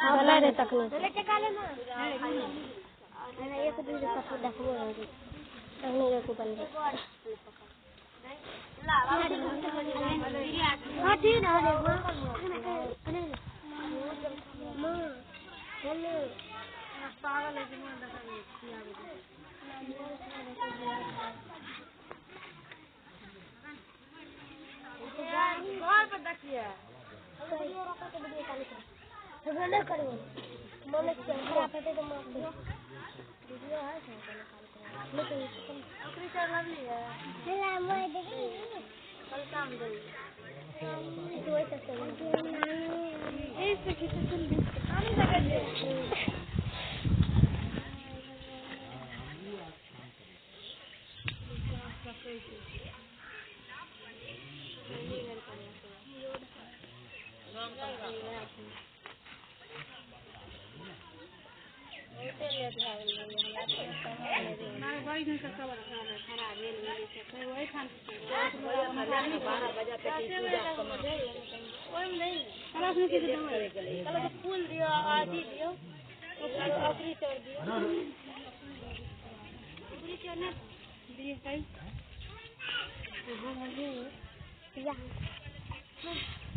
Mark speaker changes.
Speaker 1: भला रे तकने ले चकाले ना अरे एक दिन तक देखबो तकने को बन गए हां ठीक है अरे मां हेलो पागल है जीवन देखा किया घर पर देखिए वीडियो रखा तो वीडियो चालू कर वो ना करो मम्मी से खराब है तो मार दो वीडियो है तो चालू कर लेकिन ओकरी चार लवली है हेला मैं देखी कल काम दे तो ऐसा चल ऐसे किसी सुन हम जगह दे मारे भाई ने सब खराब है ये वही खान 12 बजे तक पूजा ओए नहीं कलश में किसी कलश फूल दियो आदि दियो अखरी चढ़ दियो अखरी चढ़ने दिए कई हां